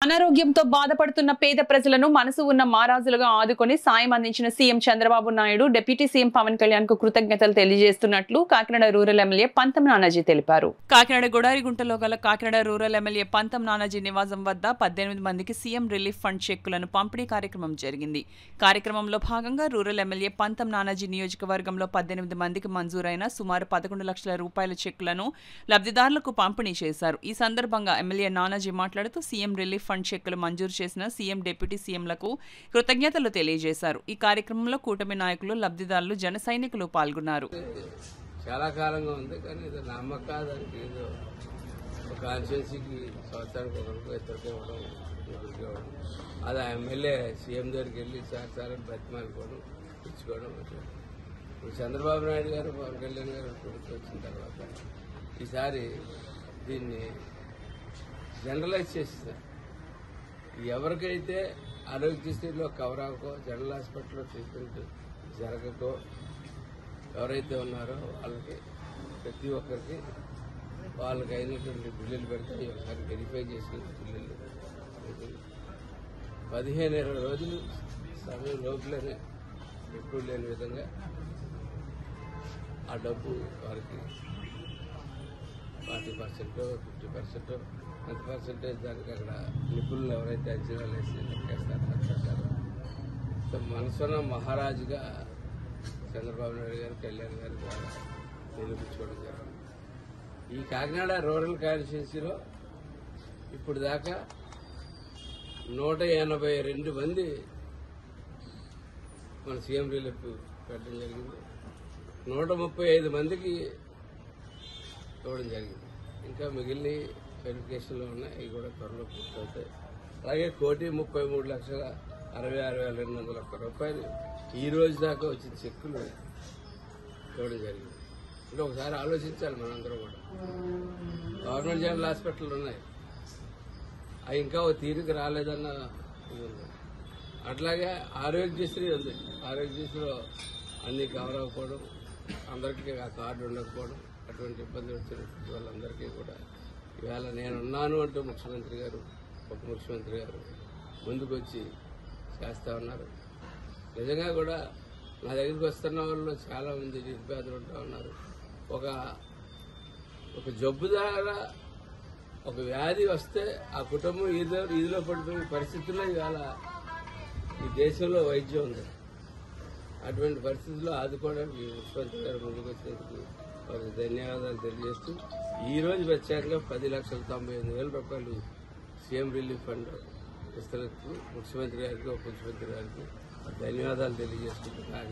అనారోగ్యంతో బాధపడుతున్న పేద ప్రజలను మనసు ఉన్న మారాజులుగా ఆదుకొని సాయం అందించిన CM Chandrababu Naidu deputy CM Pawan Kalyan కు కృతజ్ఞతలు తెలియజేస్తున్నట్లు కాకినాడ రూరల్ ఎమ్మెల్యే పంతం నానాజీ తెలిపారు. కాకినాడ గొడారిగుంటలో గల కాకినాడ రూరల్ ఎమ్మెల్యే పంతం నానాజీ నివాసం వద్ద 18 మందికి సీఎం రిలీఫ్ ఫండ్ చెక్కులను పంపిణీ కార్యక్రమం జరిగింది. కార్యక్రమంలో భాగంగా రూరల్ ఎమ్మెల్యే పంతం నానాజీ నియోజకవర్గంలో 18 మందికి మంజూరైన సుమారు 11 లక్షల రూపాయల చెక్కులను లబ్ధిదారులకు పంపిణీ చేశారు. ఈ సందర్భంగా ఎమ్మెల్యే నానాజీ మాట్లాడుతూ సీఎం రిలీఫ్ ఫండ్ చెక్కులు మంజూరు చేసిన సీఎం డిప్యూటీ సీఎంలకు కృతజ్ఞతలు తెలియజేశారు. ఈ కార్యక్రమంలో కూటమి నాయకులు, లబ్ధిదారులు, జన సైనికులు పాల్గొన్నారు. చాలా కాలంగా ఉంది కానీ ఇది నమ్మకానికి ఏదో ఒక కాన్స్టిట్యున్సీకి సంవత్సరానికి ఒకరికి ఇద్దరికి ఇవ్వడం అది ఆ ఎమ్మెల్యే సీఎం దగ్గరికి వెళ్ళి సార్ బతిమాలుకోవడం ఇచ్చుకోవడం. ఇప్పుడు చంద్రబాబు నాయుడు గారు, పవన్ కళ్యాణ్ గారు కొడుకు వచ్చిన తర్వాత ఈసారి దీన్ని జనరలైజ్ చేస్తారు. ఎవరికైతే ఆరోగ్యశ్రీలో కవర్ అవ్వకో, జనరల్ హాస్పిటల్లో ట్రీట్మెంట్ జరగకో ఎవరైతే ఉన్నారో వాళ్ళకి ప్రతి ఒక్కరికి వాళ్ళకి అయినటువంటి బిల్లులు పెడితే ఒకసారి వెరిఫై చేసిన బిల్లులు 15-20 రోజులు సమయం లోపలనే ఎప్పుడు లేని విధంగా ఆ డబ్బు వారికి 40%, 50%, ఎంత పర్సెంటేజ్ దానికి అక్కడ నిపుణులు ఎవరైతే అంచనాలు వేసి లెక్కేస్తారో సో మనసున్న మహారాజుగా చంద్రబాబు నాయుడు గారు, కళ్యాణ్ గారు ద్వారా నిరూపించుకోవడం జరిగింది. ఈ కాకినాడ రూరల్ కాన్స్టిట్యున్సీలో ఇప్పుడు దాకా 182 మంది మన సీఎం రిలీఫ్ పెట్టడం జరిగింది. 135 మందికి ఇవ్వడం జరిగింది. ఇంకా మిగిలిన వెరిఫికేషన్లో ఉన్నాయి, అవి కూడా త్వరలో పూర్తవుతాయి. అలాగే 1,33,66,200 రూపాయలు ఈ రోజు దాకా వచ్చిన చెక్కులు ఇవ్వడం జరిగింది. అంటే ఒకసారి ఆలోచించాలి మనందరం కూడా. గవర్నమెంట్ జనరల్ హాస్పిటల్ ఉన్నాయి, అవి ఇంకా ఓ తీరుకు రాలేదన్న ఇది ఉంది. అట్లాగే ఆరోగ్యశ్రీ ఉంది, ఆరోగ్యశ్రీలో అన్ని కవర్ అవ్వకపోవడం, అందరికీ ఆ కార్డు ఉండకపోవడం, అటువంటి ఇబ్బంది వచ్చిన వాళ్ళందరికీ కూడా ఇవాళ నేనున్నాను అంటూ ముఖ్యమంత్రి గారు, ఉప ముఖ్యమంత్రి గారు ముందుకు వచ్చి చేస్తా ఉన్నారు. నిజంగా కూడా నా దగ్గరికి వస్తున్న వాళ్ళు చాలా మంది నిరుపేదలు ఉంటా ఉన్నారు. ఒక జబ్బు ద్వారా ఒక వ్యాధి వస్తే ఆ కుటుంబం ఈదిలో పడిపోయే పరిస్థితుల్లో ఇవాళ ఈ దేశంలో వైద్యం ఉంది. అటువంటి పరిస్థితుల్లో ఆదుకోవడానికి ముఖ్యమంత్రి గారు ముందుకు వచ్చినందుకు వారికి ధన్యవాదాలు తెలియజేస్తూ ఈ రోజు ప్రత్యేకంగా 10,98,000 రూపాయలు సీఎం రిలీఫ్ ఫండ్ ఇస్తున్నందుకు ముఖ్యమంత్రి గారికి, ఉప ముఖ్యమంత్రి గారికి ధన్యవాదాలు తెలియజేసుకుంటున్నారు.